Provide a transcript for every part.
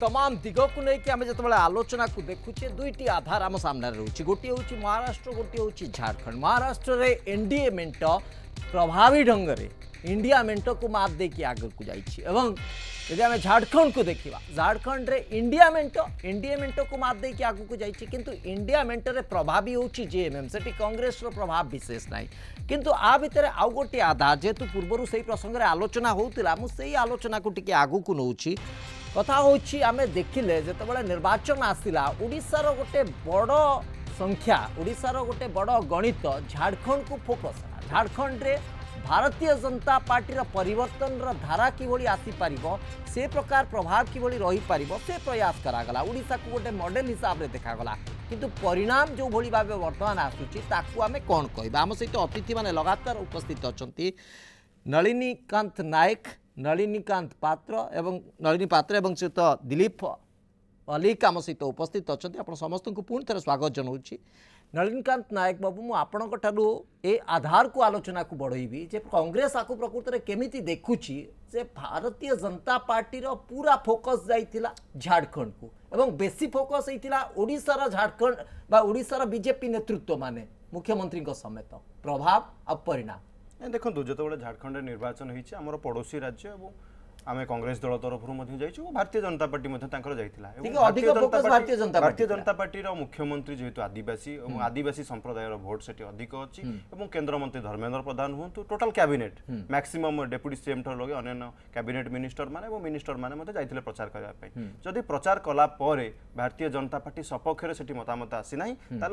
तमाम दिग को लेकिन आम जो आलोचना को देखुचे दुईटी आधार आम सामने रोचे गोटे हूँ महाराष्ट्र गोटे हूँ झारखंड। महाराष्ट्र रे एनडीए मेंट प्रभावी ढंग से इंडिया मेंट को मात देकी आगे को जाइए। आम झारखंड को देखा झारखंड रे इंडिया मेंट को मात देकी आगे को जाइए किंतु इंडिया मेंट रे प्रभावी हूँ जेएमएम से कांग्रेस प्रभाव विशेष ना किंतु आ भितर आउ गोटे आधार जेहेतु पूर्वर से प्रसंग में आलोचना होता मुझे आलोचना को टी आगू को नौ कथा होची आमे देखिले जेतेबेले निर्वाचन आसिला ओडिशार गोटे बड़ संख्या ओडिशार गोटे बड़ गणित झारखंड को फोकस झारखंड रे भारतीय जनता पार्टी परिवर्तन धारा किभली आसी पारिबो से प्रकार प्रभाव किभली रही पारिबो से प्रयास करागला ओडिशा को गोटे मॉडल हिसाब रे देखागला किंतु परिणाम जो भली भाबे वर्तमान आसुची ताकू आमे कोन कहबा। आम सहित अतिथि माने लगातार उपस्थित अछंती नलिनीकांत नायक नलिनीकांत पात्र एवं नलिनी पात्र एवं सहित दिलीप अलिक आम सहित उपस्थित अच्छा आप समस्त को पुणी थे स्वागत जनाऊँगी। नलिनीकांत नायक बाबू मुझे ए आधार को आलोचना को बढ़ेबी जे कांग्रेस आपको प्रकृत में केमिति देखुची जे भारतीय जनता पार्टी रो पूरा फोकस जाइथिला झारखंड को एवं बेसी फोकस होइथिला ओडिशार झारखंड बा ओडिशार बीजेपी नेतृत्व माने मुख्यमंत्री समेत प्रभाव और परिणाम देखो जो झारखंड निर्वाचन होती आम पड़ोसी राज्य आम कांग्रेस दल तरफ भारतीय जनता पार्टी भारतीय जनता पार्टी मुख्यमंत्री जेहेतु आदिवासी और आदिवासी संप्रदायर भोट से अधिक अच्छी केंद्र मंत्री धर्मेंद्र प्रधान हूँ total cabinet maximum deputy CM ठर लगे अन्य कैबिनेट मिनिस्टर माने मिनिस्टर माने जाइए प्रचार करने जदि प्रचार कला भारतीय जनता पार्टी सपक्ष से मतामत आसी ना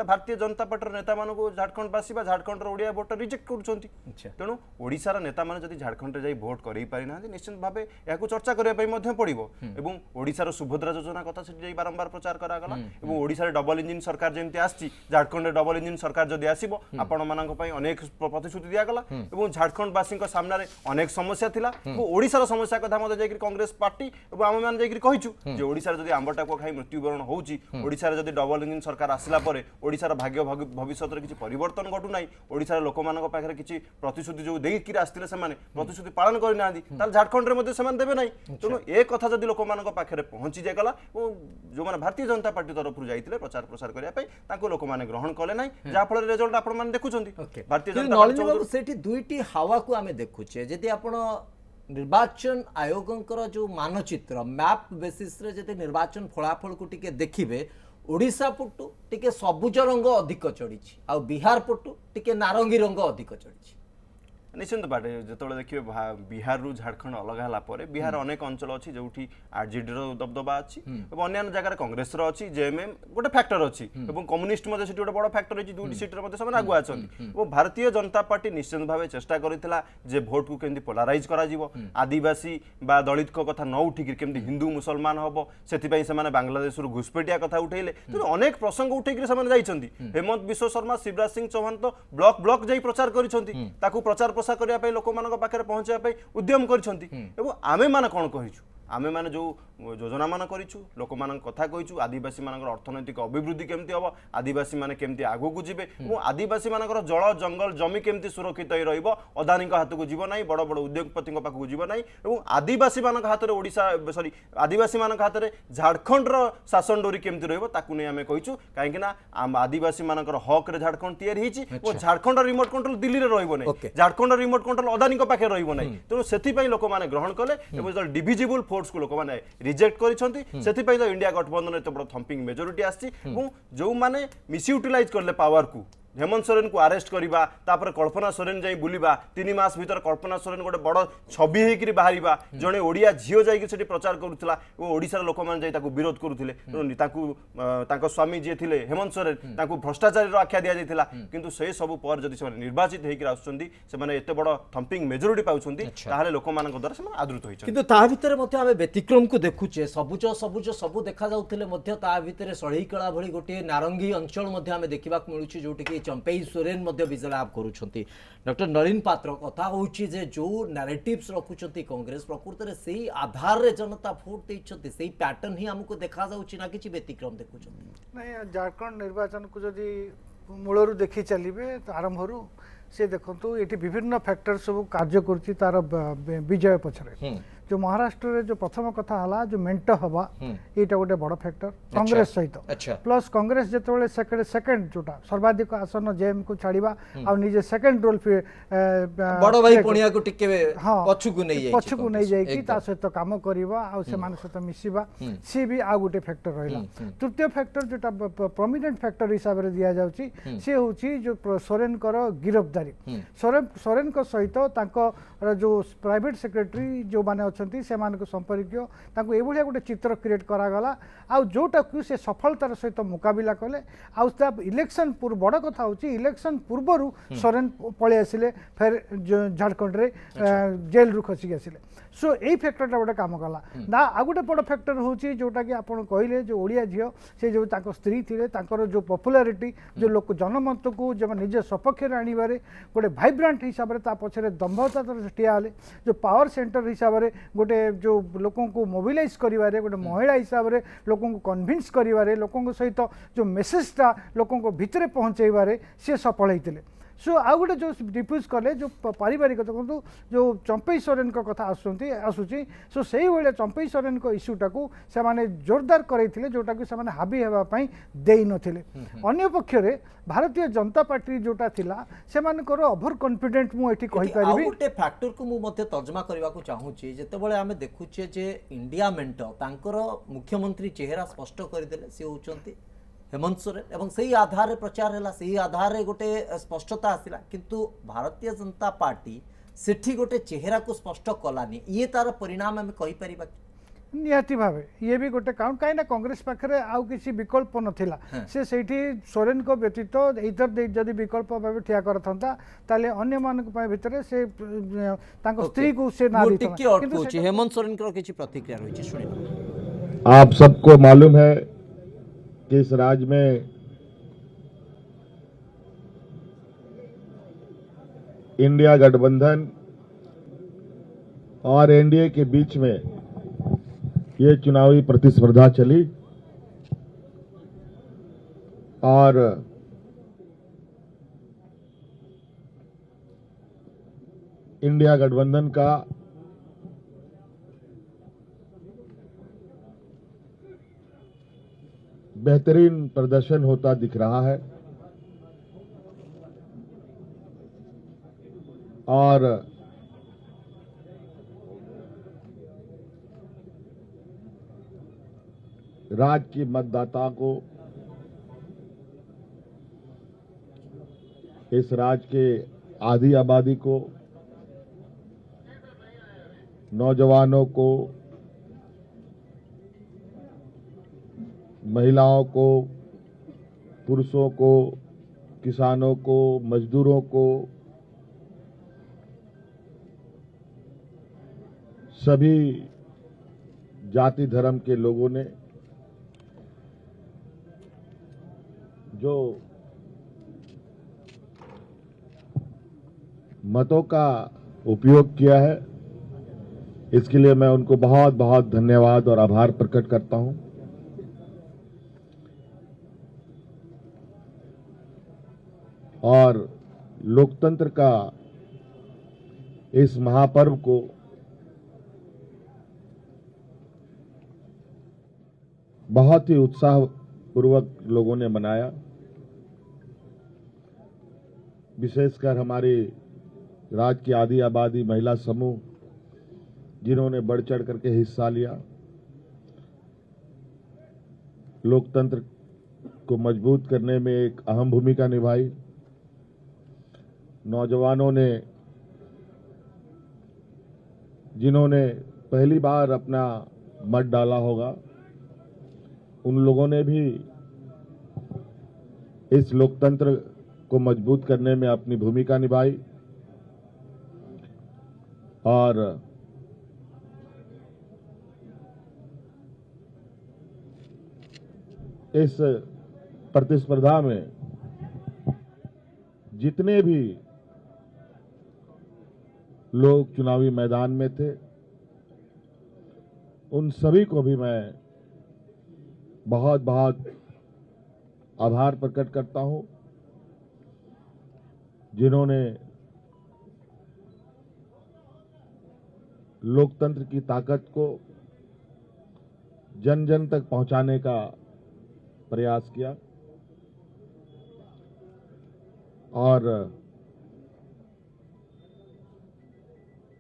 भारतीय जनता पार्टी नेता मान झारखंडवासी झारखंड ओडिया भोट रिजेक्ट कर तेणु ओडिशार नेता मैंने जदि झारखंड जाई भोट कर पारि ना निश्चित भाव या चर्चा करने पड़ो एवं ओडिशार सुभद्रा योजना कथा से बारंबार प्रचार करागला एवं ओडिशार डबल इंजिन सरकार जमी आसी झारखंड डबल इंजिन सरकार जदि आसो आपण मानक अनेक प्रतिश्रुति दिगला और झारखंडवासी सामने अनेक समस्या थिला ओडिशार समस्या कथा मत जाकर कांग्रेस पार्टी और आम मैंने जाकर ओडिशार जदि आंबटाक खाई मृत्युवरण होउची ओडिशार जदि डबल इंजिन सरकार आसला परे ओडिशार भाग्य भविष्य किसी परिवर्तन घटू ना ओडिशार लोक मानक पाखरे किसी प्रतिश्रुति जो देकर आसते से प्रतिश्रुति पालन करना झारखंड में देवे ना तेणु एक कथा जदि लोक मान पाखे पहुंची जाएगा जो मैंने भारतीय जनता पार्टी तरफ जाते प्रचार प्रसार करने लोक मैंने ग्रहण कले ना जहाँफल रिजल्ट आप देखुं भारतीय जनता पार्टी दुईटी हावा को आम देखुचे जदि आप निर्वाचन आयोगकर जो मानचित्र मैप बेसिस रे जदि निर्वाचन फलाफल को टिके देखिबे ओडिशा पटु टिके सबुज रंग अधिक चढ़ी आ बिहार पटु टिके नारंगी रंग अधिक चढ़ी निश्चिंत बाटे जो देखिए बिहार रु झारखंड अलग है बिहार अनेक अंचल अच्छी जो आरजेडी दबदबा अच्छी अन्य जगह कांग्रेस अच्छी जेएमएम गोटे फैक्टर अच्छी कम्युनिस्ट गोटे बड़ फैक्टर अच्छी दुईटी सीट्रे आगुआ अच्छा और भारतीय जनता पार्टी निश्चित भाव चेष्टा करथिला जे भोट को केमती पोलाराइज करा आदिवासी बा दलित को कथा न उठिक केमती हिंदू मुसलमान हम से बांग्लादेश घुसपेटिया कथा उठेले तो अनेक प्रसंग उठेक हेमंत विश्व शर्मा शिवराज सिंह चौहान तो ब्लॉक ब्लॉक जाई प्रचार कर प्रचार करने लोक मान पाखे पहुंचापी उद्यम करें माने कौन कहीचु आमे माने जो योजना मान करूँ लोक मान कथा कहीचु आदिवासी मान अर्थनैतिक अभिवृद्धि केमती हम आदिवासी माने केमती आगू को जीवे और आदिवासी मान जल जंगल जमी केमती सुरक्षित अदानी हाथ को जीव ना बड़ बड़ उद्योगपति पाखक जीव ना और आदिवासी मान हाथ में ओडिशा सॉरी आदिवासी मान हाथ में झारखंड शासन डोरी केमती रही आम कहीचु कहीं आदिवासी मान हक झारखंड तैयारी और झारखंड रिमोट कंट्रोल दिल्ली में रही झारखंड रिमोट कंट्रोल अदानी पाखे रही तेणु से लोक मैंने ग्रहण कले डिविजिबल फोर्स को लोक मैंने रिजेक्ट कर इंडिया गठबंधन एत बड़ थम्पिंग मेजोरिटी आसी जो मैंने मिसयूटिलाइज करले पावर को हेमंत सोरेन को अरेस्ट करवा तापर कल्पना सोरेन जाई बुलिबा 3 मास भीतर कल्पना सोरेन गोटे बड़ छवि होकर बाहर जड़े ओडिया झील जाकि प्रचार करुला ओडिशार लोक मैंने विरोध करुले स्वामी जी थे हेमंत सोरेन भ्रष्टाचारी आख्या दि जाता किंतु से सब पर जब से निर्वाचित होकर आसुँचे एत बड़ थम्पिंग मेजोरिटी पाँच लोक मान द्वारा आदृत होती आम व्यतिक्रम को देखुचे सबुज सबुज सब देखा जाते सड़ईकला भली गोटे नारंगी अंचल आम देखा मिलूँ जोटि चंपई सोरेन विजय लाभ करुँच डॉक्टर नलिन पात्र कथा हूँ जो नारेटिव्स रखुंट कांग्रेस प्रकृत में से आधार रे जनता भोट देते से पैटर्न ही आमको देखा ना कि व्यतिक्रम देखुं नहीं झारखंड निर्वाचन को जदि मूलर देखी चलिए आरंभ से देखो ये विभिन्न फैक्टर सब कार्य कर विजय पछरे जो महाराष्ट्र रे जो प्रथम कथा हला जो मेंट हवा एटा गोटे बड़ फैक्टर कांग्रेस सहित अच्छा प्लस कांग्रेस जेतबेले सेकंड जोटा सर्वाधिक आसन जेएम को छाड़िबा आ निजे सेकंड रोल बड़ भाई पणिया को टिके पछुकु नै जाई कि ता सहित काम करबा आ से मान सहित मिसिबा सी भी आ गोटे फैक्टर रहिला तृतीय फैक्टर जोटा प्रोमिनेंट फैक्टर हिसाब रे दिया जाउची से होची जो सोरेन कर गिरफ्तारी सोरेन को सहित तांको जो प्राइवेट सेक्रेटरी जो माने अछंती से मान को संपर्क तांको एभलिया गोटे चित्र क्रिएट करा गला आ जोटा कि से सफलतार सहित मुकाबिला कले आ इलेक्शन पूर्व बड़ कथा होची इलेक्शन पूर्वरु सोरेन पळे आसिले फिर झारखंड रे जेल रु खसी आसिले सो एई फैक्टरटा गोटे काम कला ना आ गोटे बड़ फैक्टर होची जोटा कि आपण कहले जो ओडिया झियो से जो तांको स्त्री थिले तांकर जो पॉपुलैरिटी जो लोक जनमत को जब निजे सपक्ष रे आनिबारे गोटे वाइब्रेंट हिसाब रे ता पछरे दम्भता ठिया हले जो पावर सेंटर हिसाब रे गोटे जो लोकों को मोबिलाइज करिवारे गोटे महिला हिसाब रे लोकों को कन्विंस करिवारे लोकों को सहित जो मेसेजटा लोकों को भितरे पहुंचेबारे से सफल होइतिले सो आ गोटे जो डिफ्यूज कले जो पारिवारिक देखो जो चंपई सोरेन को कथा आसुची सो से भाई चंपई सोरेन को इश्यूटा को से माने जोरदार करैथिले जोटा कि से माने हाबी हेबा पई देई नथिले अन्य पक्षरे भारतीय जनता पार्टी जोटा थिला से मानकर ओवर कॉन्फिडेंट मु एठी कहि परिबी आ गोटे फैक्टर को मु मते तर्जमा करबा को चाहूची जेते बेले हमें देखुचे जे इंडिया मेंट तांकर मुख्यमंत्री चेहरा स्पष्ट करदेले से होचंती हेमंत सोरेन एवं सही आधार रे प्रचार हैला सही आधार रे गोटे स्पष्टता आसिला किंतु भारतीय जनता पार्टी सेठी गोटे चेहरा को स्पष्ट कलानी ये तार परिणाम हमें कहि परिबा निहाती भावे ये भी गोटे कारण कहीं ना कांग्रेस पाखे आउ किसी विकल्प नथिला से सेठी सोरेन को व्यतीत इधर जदि विकल्प भाव ठिया करथंता ताले अन्य मानक पय भितरे से तांको स्त्री को से ना दिथला किंतु हेमंत सोरेन को किछि प्रतिक्रिया रहिछि सुनि आप सबको मालूम है कि इस राज्य में इंडिया गठबंधन और एनडीए के बीच में ये चुनावी प्रतिस्पर्धा चली और इंडिया गठबंधन का बेहतरीन प्रदर्शन होता दिख रहा है और राज्य की मतदाता को इस राज्य के आधी आबादी को नौजवानों को महिलाओं को पुरुषों को किसानों को मजदूरों को सभी जाति धर्म के लोगों ने जो मतों का उपयोग किया है इसके लिए मैं उनको बहुत बहुत धन्यवाद और आभार प्रकट करता हूं। और लोकतंत्र का इस महापर्व को बहुत ही उत्साहपूर्वक लोगों ने मनाया। विशेषकर हमारे राज्य की आधी आबादी महिला समूह जिन्होंने बढ़ चढ़ करके हिस्सा लिया, लोकतंत्र को मजबूत करने में एक अहम भूमिका निभाई। नौजवानों ने जिन्होंने पहली बार अपना मत डाला होगा उन लोगों ने भी इस लोकतंत्र को मजबूत करने में अपनी भूमिका निभाई और इस प्रतिस्पर्धा में जितने भी लोग चुनावी मैदान में थे उन सभी को भी मैं बहुत बहुत आभार प्रकट करता हूं जिन्होंने लोकतंत्र की ताकत को जन जन तक पहुंचाने का प्रयास किया और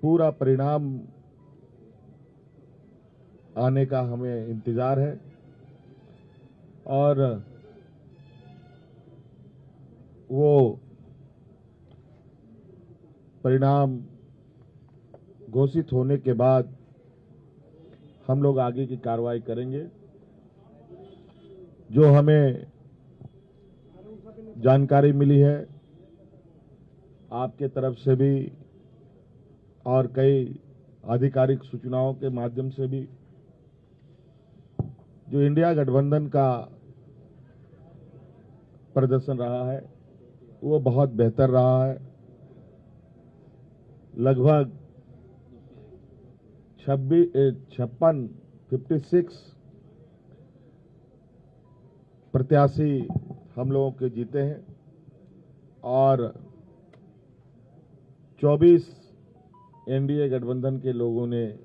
पूरा परिणाम आने का हमें इंतजार है और वो परिणाम घोषित होने के बाद हम लोग आगे की कार्रवाई करेंगे। जो हमें जानकारी मिली है आपके तरफ से भी और कई आधिकारिक सूचनाओं के माध्यम से भी, जो इंडिया गठबंधन का प्रदर्शन रहा है वो बहुत बेहतर रहा है। लगभग 56 प्रत्याशी हम लोगों के जीते हैं और 24 एनडीए गठबंधन के लोगों ने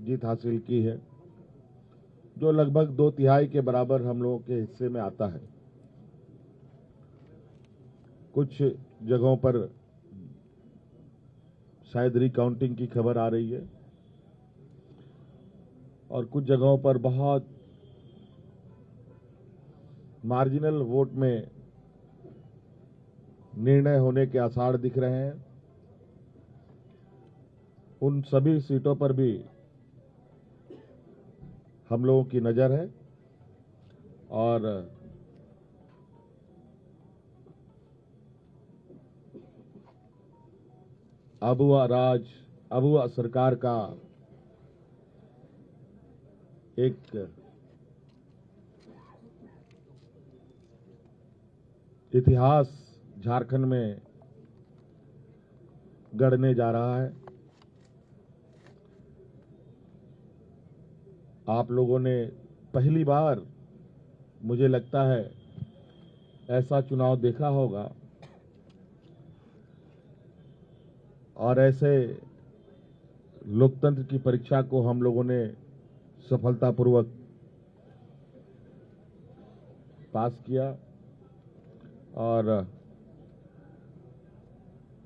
जीत हासिल की है, जो लगभग 2/3 के बराबर हम लोगों के हिस्से में आता है। कुछ जगहों पर शायद रिकाउंटिंग की खबर आ रही है और कुछ जगहों पर बहुत मार्जिनल वोट में निर्णय होने के आसार दिख रहे हैं। उन सभी सीटों पर भी हम लोगों की नजर है और अबुआ सरकार का एक इतिहास झारखंड में गढ़ने जा रहा है। आप लोगों ने पहली बार मुझे लगता है ऐसा चुनाव देखा होगा और ऐसे लोकतंत्र की परीक्षा को हम लोगों ने सफलतापूर्वक पास किया और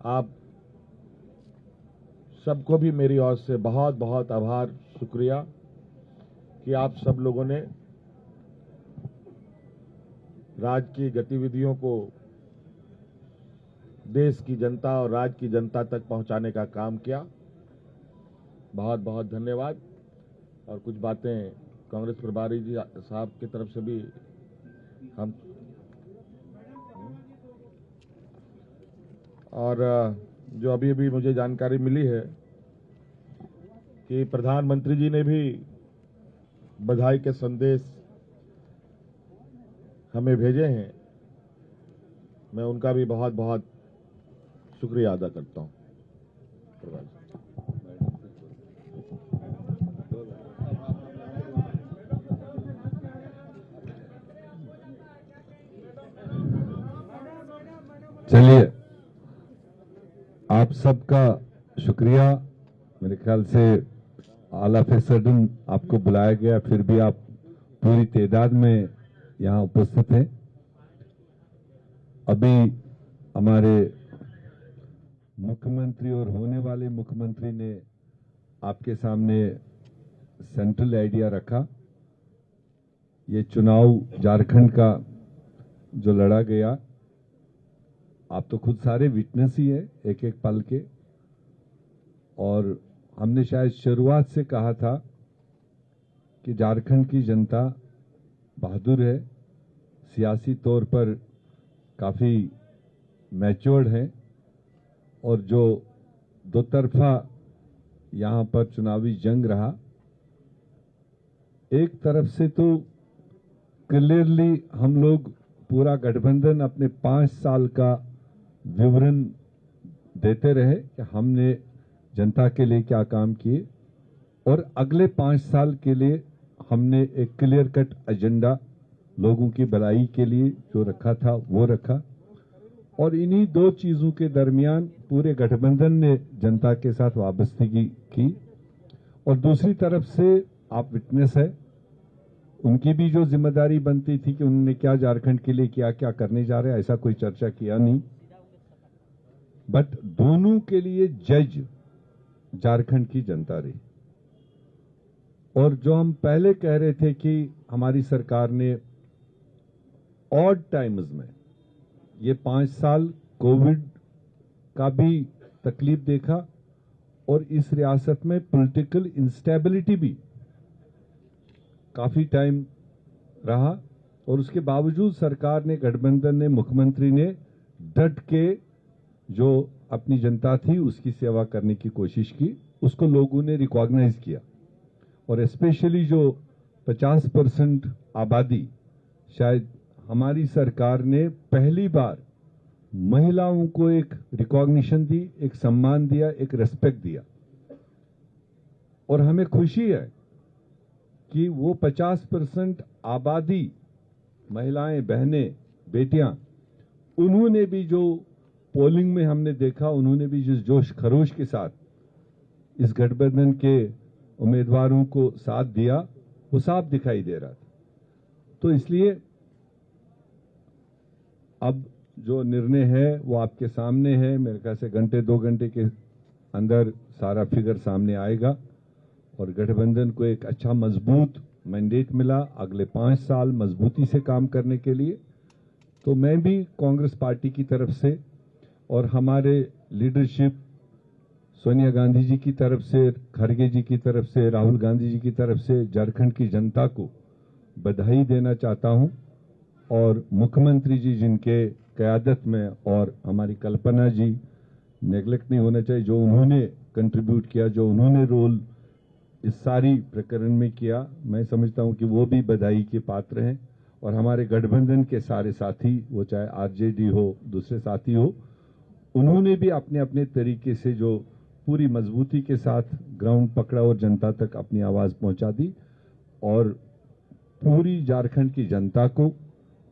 आप सबको भी मेरी ओर से बहुत बहुत आभार, शुक्रिया कि आप सब लोगों ने राज्य की गतिविधियों को देश की जनता और राज्य की जनता तक पहुंचाने का काम किया। बहुत बहुत धन्यवाद। और कुछ बातें कांग्रेस प्रभारी जी साहब की तरफ से भी हम और जो अभी अभी मुझे जानकारी मिली है कि प्रधानमंत्री जी ने भी बधाई के संदेश हमें भेजे हैं। मैं उनका भी बहुत बहुत शुक्रिया अदा करता हूं। चलिए, आप सबका शुक्रिया। मेरे ख्याल से ऑल ऑफ ए सडन आपको बुलाया गया, फिर भी आप पूरी तादाद में यहाँ उपस्थित हैं। अभी हमारे मुख्यमंत्री और होने वाले मुख्यमंत्री ने आपके सामने सेंट्रल आइडिया रखा। ये चुनाव झारखंड का जो लड़ा गया, आप तो खुद सारे विटनेस ही है एक एक पल के। और हमने शायद शुरुआत से कहा था कि झारखंड की जनता बहादुर है, सियासी तौर पर काफ़ी मैच्योर्ड है और जो दो तरफा यहाँ पर चुनावी जंग रहा, एक तरफ से तो क्लियरली हम लोग पूरा गठबंधन अपने 5 साल का विवरण देते रहे कि हमने जनता के लिए क्या काम किए और अगले 5 साल के लिए हमने एक क्लियर कट एजेंडा लोगों की भलाई के लिए जो रखा था वो रखा। और इन्हीं दो चीजों के दरमियान पूरे गठबंधन ने जनता के साथ वाबस्तगी की और दूसरी तरफ से आप विटनेस है, उनकी भी जो जिम्मेदारी बनती थी कि उन्होंने क्या झारखंड के लिए क्या क्या करने जा रहे हैं, ऐसा कोई चर्चा किया नहीं। बट दोनों के लिए जज झारखंड की जनता रही। और जो हम पहले कह रहे थे कि हमारी सरकार ने ऑड टाइम्स में ये 5 साल कोविड का भी तकलीफ देखा और इस रियासत में पॉलिटिकल इंस्टेबिलिटी भी काफी टाइम रहा, और उसके बावजूद सरकार ने, गठबंधन ने, मुख्यमंत्री ने डट के जो अपनी जनता थी उसकी सेवा करने की कोशिश की, उसको लोगों ने रिकॉग्नाइज किया। और स्पेशली जो 50% आबादी, शायद हमारी सरकार ने पहली बार महिलाओं को एक रिकॉग्निशन दी, एक सम्मान दिया, एक रेस्पेक्ट दिया। और हमें खुशी है कि वो 50% आबादी, महिलाएं, बहनें, बेटियां, उन्होंने भी जो पोलिंग में हमने देखा, उन्होंने भी जिस जोश खरोश के साथ इस गठबंधन के उम्मीदवारों को साथ दिया, वो साफ दिखाई दे रहा था। तो इसलिए अब जो निर्णय है वो आपके सामने है। मेरे ख्याल से घंटे 2 घंटे के अंदर सारा फिगर सामने आएगा और गठबंधन को एक अच्छा मजबूत मैंडेट मिला अगले 5 साल मजबूती से काम करने के लिए। तो मैं भी कांग्रेस पार्टी की तरफ से और हमारे लीडरशिप, सोनिया गांधी जी की तरफ से, खड़गे जी की तरफ से, राहुल गांधी जी की तरफ से झारखंड की जनता को बधाई देना चाहता हूं। और मुख्यमंत्री जी जिनके क़यादत में, और हमारी कल्पना जी, नेग्लेक्ट नहीं होना चाहिए, जो उन्होंने कंट्रीब्यूट किया, जो उन्होंने रोल इस सारी प्रकरण में किया, मैं समझता हूं कि वो भी बधाई के पात्र हैं। और हमारे गठबंधन के सारे साथी, वो चाहे आरजेडी हो, दूसरे साथी हो, उन्होंने भी अपने अपने तरीके से जो पूरी मजबूती के साथ ग्राउंड पकड़ा और जनता तक अपनी आवाज पहुंचा दी। और पूरी झारखंड की जनता को,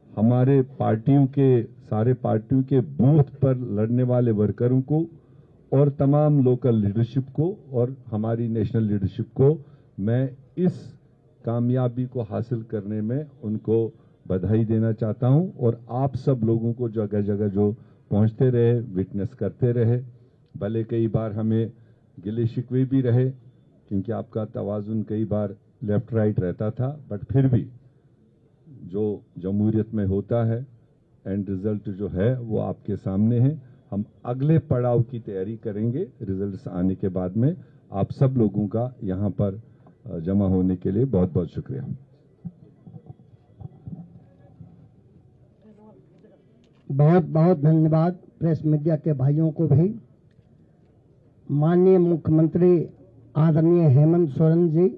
हमारे पार्टियों के, सारे पार्टियों के बूथ पर लड़ने वाले वर्करों को, और तमाम लोकल लीडरशिप को और हमारी नेशनल लीडरशिप को मैं इस कामयाबी को हासिल करने में उनको बधाई देना चाहता हूं। और आप सब लोगों को जगह जगह जो पहुंचते रहे, विटनेस करते रहे, भले कई बार हमें गिले शिकवे भी रहे क्योंकि आपका तवाजुन कई बार लेफ्ट राइट रहता था, बट फिर भी जो जमहूरियत में होता है, एंड रिजल्ट जो है वो आपके सामने है। हम अगले पड़ाव की तैयारी करेंगे रिजल्ट्स आने के बाद में। आप सब लोगों का यहाँ पर जमा होने के लिए बहुत बहुत शुक्रिया। बहुत बहुत धन्यवाद प्रेस मीडिया के भाइयों को भी। माननीय मुख्यमंत्री आदरणीय हेमंत सोरेन जी,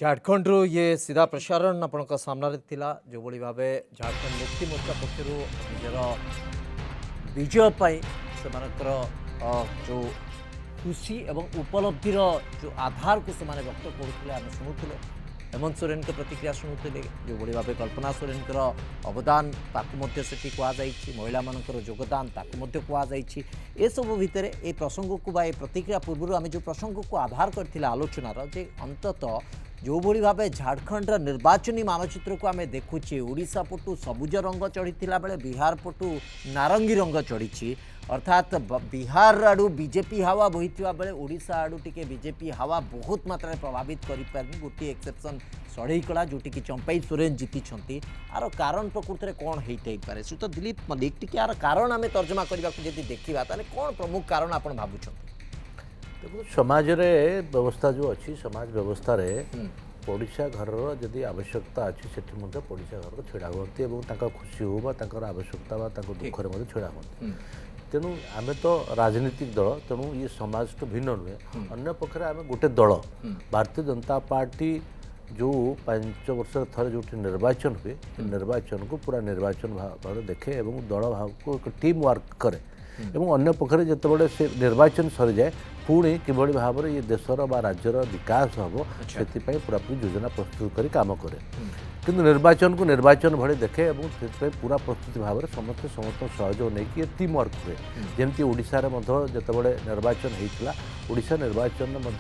झारखंड ये सीधा प्रसारण आपण सामने थिला जो बड़ी भावे झारखंड मुक्ति मोर्चा पक्षर निजर विजय पाई सेमानकर जो खुशी एवं उपलब्धिर जो आधार को से व्यक्त करुले आम शुणुले। हेमंत सोरेन के प्रतिक्रिया शुणुले जो बड़ी भाव कल्पना सोरेन अवदान ताकू से कहुई, महिला मानकर योगदान ताकू कहुई। ए सब भितर ए प्रसंग को बा प्रतिक्रिया पूर्व आम जो प्रसंग को आधार कर आलोचनार जे अंततः जो भली भाव झारखंड निर्वाचनी मानचित्र को आम देखुचे, ओडिशा पटू सबुज रंग चढ़ी बेले बिहार पटू नारंगी रंग चढ़ी, अर्थात बिहार आड़ू बीजेपी हावा बही बेले ओडिशा आड़ू टिके बीजेपी हावा बहुत मात्रा प्रभावित कर गोटे एक्सेप्शन सड़ईकला जोटि कि चंपाई सोरेन जीति। आर कारण प्रकृति में कौन होपे श्रीयुत दिलीप मल्लिक टी यार कारण आम तर्जमा करने को देखा कौन प्रमुख कारण आप भावुं? देखो समाज रे व्यवस्था जो अच्छी समाज व्यवस्था रे पड़ोसा घर जदि आवश्यकता अच्छी से पड़ोसा घर छड़ा हुए और खुशी हो आवश्यकता दुखर छड़ा हुए। तेणु आम तो राजनीतिक दल, तेणु ये समाज तो भिन्न नुहे। अन्य पक्षे आम गोटे दल भारतीय जनता पार्टी जो 5 वर्ष थरे जो निर्वाचन हुए, निर्वाचन को पूरा निर्वाचन भाव देखे और दल भाव को एक टीम वर्क करे। एवं अन्य पक्षरे जितेबाला से निर्वाचन सरी जाए पुणी किभଳି भाବରେ ये देशर बा राज्यर विकास हम से पूरापूरी योजना प्रस्तुत कर काम करे किंतु निर्वाचन को निर्वाचन भली देखे और से पूरा प्रस्तुति भाव में समस्त समस्त सहयोग नहीं कि टीम वर्क हुए जमती ओडिशा रे जितेबाला निर्वाचन होता ओडिशा निर्वाचन में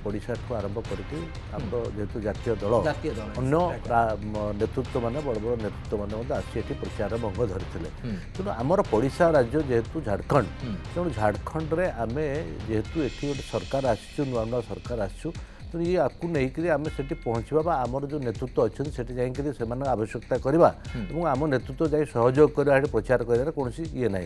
ओडिशा ठू आरंभ करके जेहेतु जातीय दल अन्य नेतृत्व मान बड़ बड़ नेतृत्व मैंने आसी प्रचार भंग धरी तेणु आमर पड़ोशा राज्य जेहेतु झारखंड तेणु झारखंड रे आम जेहेतु ये गोटे सरकार आसचु नुआ नुआ सरकार आसचु तेणु ये आपको नहीं आम से पहुँचवा आमर जो नेतृत्व अच्छे से जाकि से आवश्यकता करवा और आम नेतृत्व जाए सहयोग करवा प्रचार कर कौन ये ना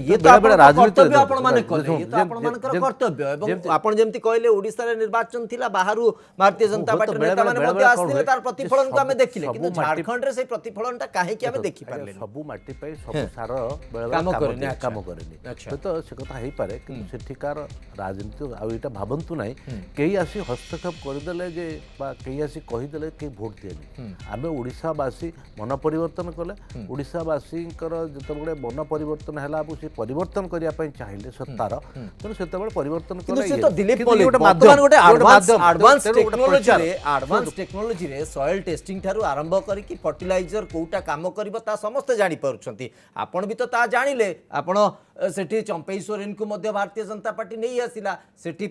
ये तो कर्तव्य आपण माने कले ये तो आपण मानकर कर्तव्य एवं आपण जेमति कहले ओडिसा रे निर्वाचन थिला बाहरु भारतीय जनता पार्टी नेता माने मध्ये आस्थिले तार प्रतिफलन को हमें देखिले किंतु झारखंड रे से प्रतिफलनटा काहे कि हमें देखि पारले सब माटी पई सब सार काम करनी तो से कथा हेई पारे कि सेठिकार राजनीति आ एटा भाबंतु नै केही आसी हस्तक्षेप करदेले जे बा केही आसी कहिदेले के भोट दिएनी आमे ओडिसावासी मन परिवर्तन कले ओडिसावासींकर जतबेले मन परिवर्तन हैला से परिवर्तन करिया पई चाहिए सत्तार तेणु सेतबेले परिवर्तन कले से तो दिलीप पॉलिट वर्तमान गोटे एडवांस टेक्नोलॉजी रे सॉइल टेस्टिंग थारु आरंभ करी कि फर्टिलाइजर कोटा काम करबो ता समस्त जानि पारुछंती आपण भी तो ता जानिले आपण सेठी चंपई सोरेन को मध्य भारतीय जनता पार्टी नहीं आसिला सेठी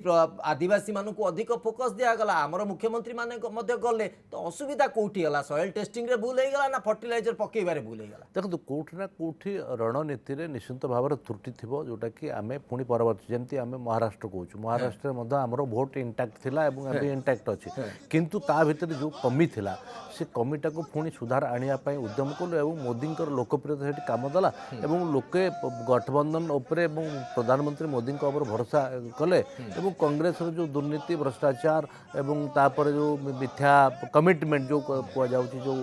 आदिवासी मानू को अधिक फोकस दिया गला आमर मुख्यमंत्री माने मध्य गले तो असुविधा कोठी गला सॉइल टेस्टिंग रे भूल हे गला ना फर्टिलाइजर पकेबारे भूल हे गला देखो कोठी ना कोठी रणनीति रे निश्चित भाव त्रुटि थिबो जोटा कि आमे पुणी परवर्ती जेमती आमे महाराष्ट्र कहूँ महाराष्ट्र मध्य आमर भोट इंटैक्ट थिला एवं अभी इंटैक्ट अच्छी किंतु ता भितर जो कमी थिला से कमीटा को पुणी सुधार आनिया पई उद्यम कलु एवं मोदींकर लोकप्रियता सेठी काम दला एवं लोके गठबंधन उपरे एवं प्रधानमंत्री मोदी भरोसा कले एवं कांग्रेस जो दुर्नीति भ्रष्टाचार एवं तापर जो मिथ्या कमिटमेंट जो कहुँ जो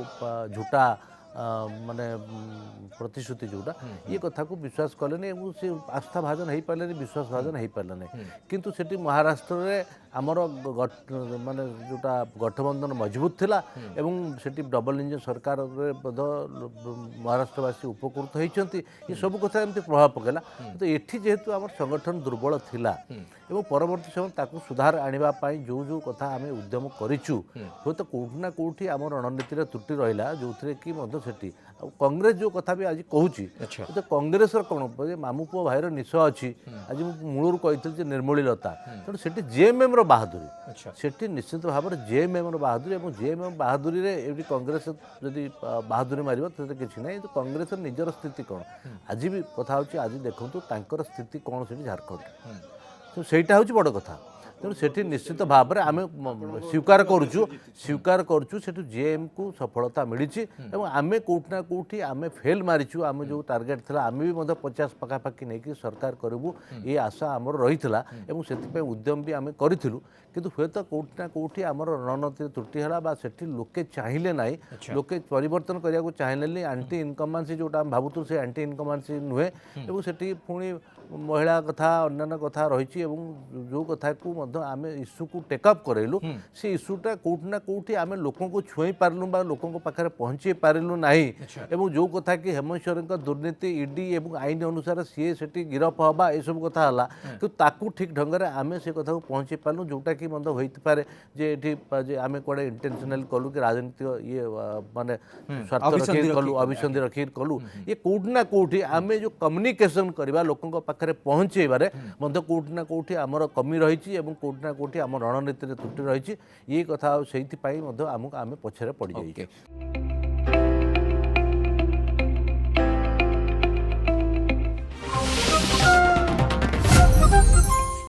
झूठा माने प्रतिश्रुति जोटा ये कथा को विश्वास कले से आस्था भाजन हो पारे विश्वास भाजन हो पारे किंतु सेठी महाराष्ट्र रे आमर माने जोटा गठबंधन मजबूत थिला एवं सेठी डबल इंजन सरकार रे महाराष्ट्रवासी उपकृत होती ये सब कथा एमती प्रभाव पकेला तो एठी जेहेतु आम संगठन दुर्बल थिला एवं परवर्ती समय ताकू सुधार आनिबा पाई जो जो कथा आमे उद्यम करिचु हो तो कोठी ना कोठी आम रणनीति रे त्रुटि रहिला जो कि सेठी कांग्रेस जो कथा भी आज कहूँ तो कांग्रेस कौन मामू पुओ भाईर निश अच्छी आज मूलर कही निर्मलीलता तेणु से जेएमएम बहादुरी सेठी निश्चित भाव में जेएमएम बहादुरी और जेएमएम बहादुरी रे कांग्रेस जदि बहादुरी मार तो किसी ना तो कांग्रेस निजर स्थिति कौन आज भी कथा आज देखूँ तांकर स्थिति कौन से झारखंड तो सहीटा हूँ बड़ कथा तेणु सेठी निश्चित भाव में आम स्वीकार करुचु सेठू जेएम को सफलता मिली और आम कौटना कौटी आम फेल मारिचु आम जो टार्गेट था आम भी 50 पखापाखि नहीं सरकार करूँ ये आशा आमर रही है उद्यम भी आम करूँ किंतु हे तो कौटना कौटी आमर रणनीति त्रुटि है सेठी लोके चाहिए ना लोके परिवर्तन करने को चाहिए आंटी इनकमांसी जोटा भावुँ से आंटी इनकमांसी नुहे और सेठी पुणी महिला कथा अन्य कथा रही जो कथा को आम इश्यू को टेकअप करेलु से इश्यूटा कौटना कौटी आम लोक छुई पार्लु लोक पाखे पहुँचे पार्लु ना एवं जो कथा कि हेमंत सोरेन दुर्नीति ईडी एवं आईन अनुसार सी से गिरफ हवा यह सब कथा है कि ताकू ठीक ढंग से आम से कथा को पहुँचे पार्लु जोटा कि होपे जे आम कड़े इंटेंशनल कलु कि राजनीति ये माने स्वार्थ रखी कलु अभिसंधि रखी कलु ये कौटना कौटी आम जो कम्युनिकेशन करवा लोक पाखे पहुँचेबारे कौटना कौटी आमर कमी रही कौटना कौटी आम रणनीति त्रुटि रही ये कथा से आम पछरे पड़ जाइए।